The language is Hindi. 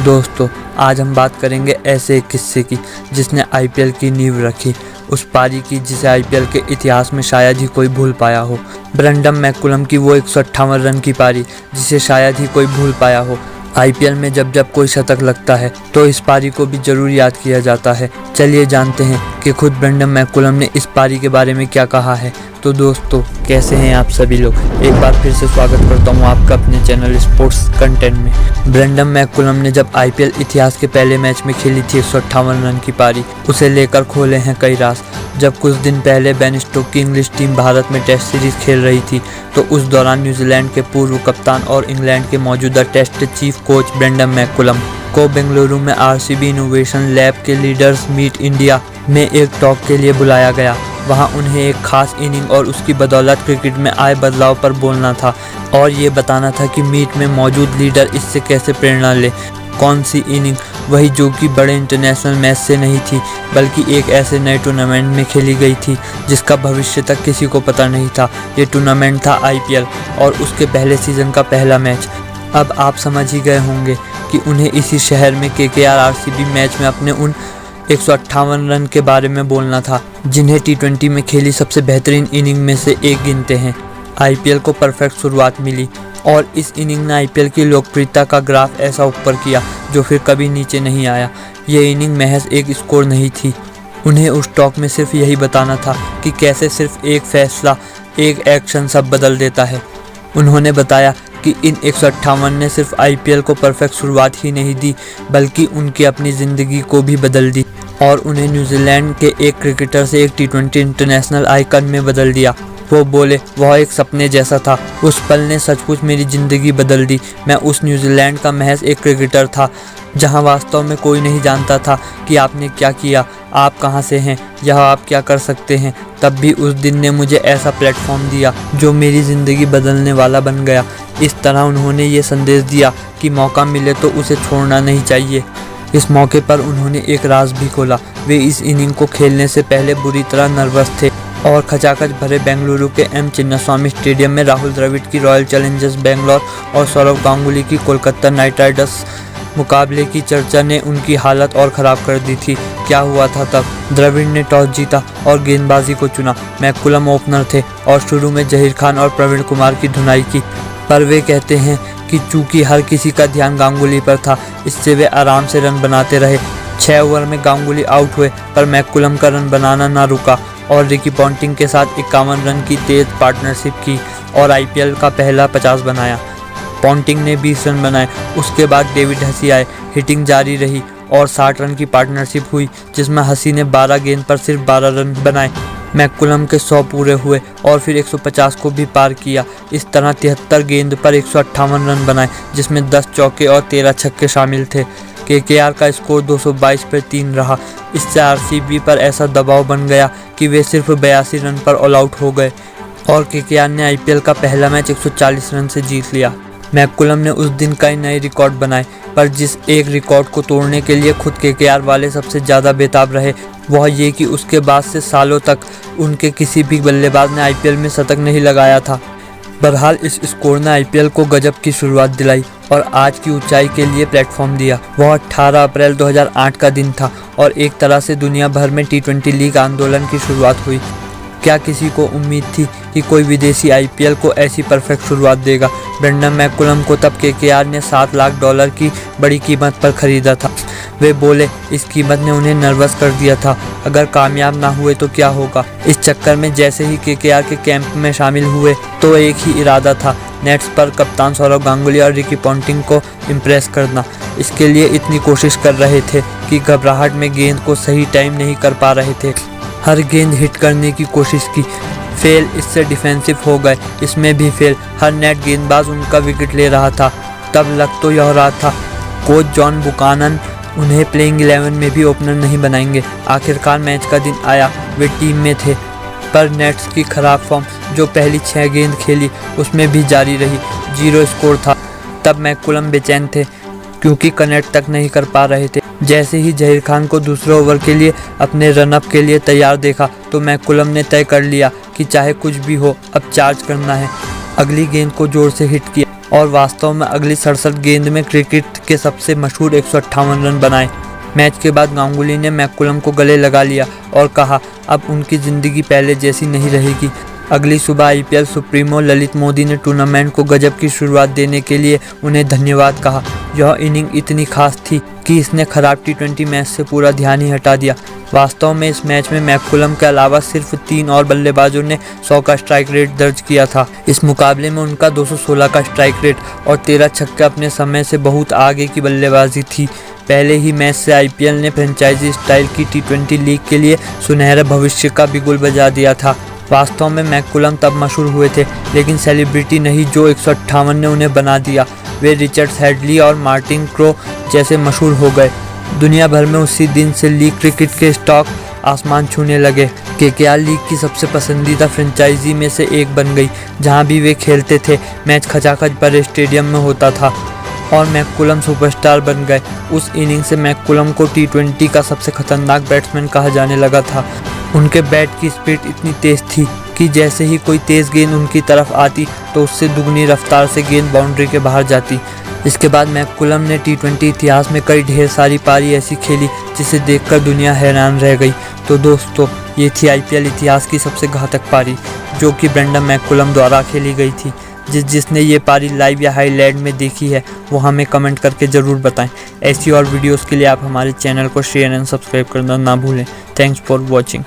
दोस्तों, आज हम बात करेंगे ऐसे एक किस्से की जिसने आईपीएल की नींव रखी, उस पारी की जिसे आईपीएल के इतिहास में शायद ही कोई भूल पाया हो। ब्रेंडन मैकुलम की वो 158 रन की पारी जिसे शायद ही कोई भूल पाया हो। आईपीएल में जब जब कोई शतक लगता है तो इस पारी को भी जरूर याद किया जाता है। चलिए जानते हैं कि खुद ब्रेंडन मैकुलम ने इस पारी के बारे में क्या कहा है। तो दोस्तों, कैसे हैं आप सभी लोग। एक बार फिर से स्वागत करता हूं आपका अपने चैनल स्पोर्ट्स कंटेंट में। ब्रेंडन मैकुलम ने जब आईपीएल इतिहास के पहले मैच में खेली थी 158 रन की पारी, उसे लेकर खोले हैं कई राज। जब कुछ दिन पहले बेन स्टोक्स की इंग्लिश टीम भारत में टेस्ट सीरीज खेल रही थी तो उस दौरान न्यूजीलैंड के पूर्व कप्तान और इंग्लैंड के मौजूदा test chief coach Brendon McCullum को बेंगलुरु में आरसीबी इनोवेशन लैब के लीडर्स मीट इंडिया में एक टॉक के लिए बुलाया गया। वहां उन्हें एक खास इनिंग और उसकी बदौलत क्रिकेट में आए बदलाव पर बोलना था और ये बताना था कि मीट में मौजूद लीडर इससे कैसे प्रेरणा ले। कौन सी इनिंग? वही जो कि बड़े इंटरनेशनल मैच से नहीं थी बल्कि एक ऐसे नए टूर्नामेंट में खेली गई थी जिसका भविष्य तक किसी को पता नहीं था। ये टूर्नामेंट था आईपीएल और उसके पहले सीजन का पहला मैच। अब आप समझ ही गए होंगे कि उन्हें इसी शहर में केकेआर आरसीबी मैच में अपने उन 158 रन के बारे में बोलना था जिन्हें टी20 में खेली सबसे बेहतरीन इनिंग में से एक गिनते हैं। आईपीएल को परफेक्ट शुरुआत मिली और इस इनिंग ने आईपीएल की लोकप्रियता का ग्राफ ऐसा ऊपर किया जो फिर कभी नीचे नहीं आया। ये इनिंग महज एक स्कोर नहीं थी। उन्हें उस टॉक में सिर्फ यही बताना था कि कैसे सिर्फ एक फैसला, एक एक्शन सब बदल देता है। उन्होंने बताया कि इन 158 ने सिर्फ आईपीएल को परफेक्ट शुरुआत ही नहीं दी बल्कि उनकी अपनी ज़िंदगी को भी बदल दी और उन्हें न्यूजीलैंड के एक क्रिकेटर से एक टी20 इंटरनेशनल आइकन में बदल दिया। वो बोले, वह एक सपने जैसा था। उस पल ने सचमुच मेरी ज़िंदगी बदल दी। मैं उस न्यूजीलैंड का महज एक क्रिकेटर था जहां वास्तव में कोई नहीं जानता था कि आपने क्या किया, आप कहां से हैं, यह आप क्या कर सकते हैं। तब भी उस दिन ने मुझे ऐसा प्लेटफॉर्म दिया जो मेरी ज़िंदगी बदलने वाला बन गया। इस तरह उन्होंने ये संदेश दिया कि मौका मिले तो उसे छोड़ना नहीं चाहिए। इस मौके पर उन्होंने एक राज भी खोला। वे इस इनिंग को खेलने से पहले बुरी तरह नर्वस थे और खचाखच भरे बेंगलुरु के एम चिन्नास्वामी स्टेडियम में राहुल द्रविड़ की रॉयल चैलेंजर्स बेंगलोर और सौरव गांगुली की कोलकाता नाइट राइडर्स मुकाबले की चर्चा ने उनकी हालत और ख़राब कर दी थी। क्या हुआ था तब? द्रविड़ ने टॉस जीता और गेंदबाजी को चुना। मैकुलम ओपनर थे और शुरू में जहीर खान और प्रवीण कुमार की धुनाई की, पर वे कहते हैं कि चूंकि हर किसी का ध्यान गांगुली पर था इससे वे आराम से रन बनाते रहे। 6 ओवर में गांगुली आउट हुए पर मैकुलम का रन बनाना ना रुका और रिकी पॉन्टिंग के साथ 51 रन की तेज पार्टनरशिप की और आईपीएल का पहला 50 बनाया। पॉन्टिंग ने 20 रन बनाए। उसके बाद डेविड हसी आए। हिटिंग जारी रही और 60 रन की पार्टनरशिप हुई जिसमें हसी ने 12 गेंद पर सिर्फ 12 रन बनाए। मैकुलम के 100 पूरे हुए और फिर 150 को भी पार किया। इस तरह 73 गेंद पर 158 रन बनाए जिसमें 10 चौके और 13 छक्के शामिल थे। केकेआर का स्कोर 222 पर 3 रहा। इससे आरसीबी पर ऐसा दबाव बन गया कि वे सिर्फ 82 रन पर ऑल आउट हो गए और केकेआर ने आईपीएल का पहला मैच 140 रन से जीत लिया। मैकुलम ने उस दिन कई नए रिकॉर्ड बनाए पर जिस एक रिकॉर्ड को तोड़ने के लिए खुद केकेआर वाले सबसे ज़्यादा बेताब रहे वह ये कि उसके बाद से सालों तक उनके किसी भी बल्लेबाज ने आईपीएल में शतक नहीं लगाया था। बहरहाल इस स्कोर ने आईपीएल को गजब की शुरुआत दिलाई और आज की ऊंचाई के लिए प्लेटफॉर्म दिया। वह 18 अप्रैल 2008 का दिन था और एक तरह से दुनिया भर में टी20 लीग आंदोलन की शुरुआत हुई। क्या किसी को उम्मीद थी कि कोई विदेशी आईपीएल को ऐसी परफेक्ट शुरुआत देगा? ब्रेंडन मैकुलम को तब केकेआर ने $7 लाख की बड़ी कीमत पर खरीदा था। वे बोले, इस कीमत ने उन्हें नर्वस कर दिया था। अगर कामयाब ना हुए तो क्या होगा? इस चक्कर में जैसे ही केकेआर के कैंप में शामिल हुए तो एक ही इरादा था, नेट्स पर कप्तान सौरव गांगुली और रिकी पॉन्टिंग को इम्प्रेस करना। इसके लिए इतनी कोशिश कर रहे थे कि घबराहट में गेंद को सही टाइम नहीं कर पा रहे थे। हर गेंद हिट करने की कोशिश की, फेल। इससे डिफेंसिव हो गए, इसमें भी फेल। हर नेट गेंदबाज उनका विकेट ले रहा था। तब लग तो यह रहा था कोच जॉन बुकानन उन्हें प्लेइंग 11 में भी ओपनर नहीं बनाएंगे। आखिरकार मैच का दिन आया। वे टीम में थे पर नेट्स की खराब फॉर्म जो पहली 6 गेंद खेली उसमें भी जारी रही। 0 स्कोर था। तब मैकुलम बेचैन थे क्योंकि कनेक्ट तक नहीं कर पा रहे थे। जैसे ही जहीर खान को दूसरे ओवर के लिए अपने रनअप के लिए तैयार देखा तो मैकुलम ने तय कर लिया कि चाहे कुछ भी हो अब चार्ज करना है। अगली गेंद को जोर से हिट किया और वास्तव में अगली 67 गेंद में क्रिकेट के सबसे मशहूर 158 रन बनाए। मैच के बाद गांगुली ने मैकुलम को गले लगा लिया और कहा अब उनकी ज़िंदगी पहले जैसी नहीं रहेगी। अगली सुबह आईपीएल सुप्रीमो ललित मोदी ने टूर्नामेंट को गजब की शुरुआत देने के लिए उन्हें धन्यवाद कहा। यह इनिंग इतनी खास थी कि इसने खराब टी20 मैच से पूरा ध्यान ही हटा दिया। वास्तव में इस मैच में मैकुलम के अलावा सिर्फ 3 और बल्लेबाजों ने 100 का स्ट्राइक रेट दर्ज किया था। इस मुकाबले में उनका 216 का स्ट्राइक रेट और 13 छक्के अपने समय से बहुत आगे की बल्लेबाजी थी। पहले ही मैच से आईपीएल ने फ्रेंचाइजी स्टाइल की टी20 लीग के लिए सुनहरे भविष्य का बिगुल बजा दिया था। वास्तव में मैकुलम तब मशहूर हुए थे, लेकिन सेलिब्रिटी नहीं जो 158 ने उन्हें बना दिया। वे रिचर्ड हेडली और मार्टिन क्रो जैसे मशहूर हो गए। दुनिया भर में उसी दिन से लीग क्रिकेट के स्टॉक आसमान छूने लगे। केकेआर लीग की सबसे पसंदीदा फ्रेंचाइजी में से एक बन गई। जहां भी वे खेलते थे मैच खचाखच बड़े स्टेडियम में होता था और मैकुलम सुपरस्टार बन गए। उस इनिंग से मैकुलम को टी20 का सबसे खतरनाक बैट्समैन कहा जाने लगा था। उनके बैट की स्पीड इतनी तेज थी कि जैसे ही कोई तेज गेंद उनकी तरफ आती तो उससे दुगनी रफ्तार से गेंद बाउंड्री के बाहर जाती। इसके बाद मैकुलम ने टी20 इतिहास में कई ढेर सारी पारी ऐसी खेली जिसे देखकर दुनिया हैरान रह गई। तो दोस्तों, ये थी आईपीएल इतिहास की सबसे घातक पारी जो कि ब्रेंडन मैकुलम द्वारा खेली गई थी। जिसने ये पारी लाइव या हाईलाइट में देखी है वो हमें कमेंट करके ज़रूर बताएं। ऐसी और वीडियोस के लिए आप हमारे चैनल को शेयर एंड सब्सक्राइब करना ना भूलें। Thanks for watching.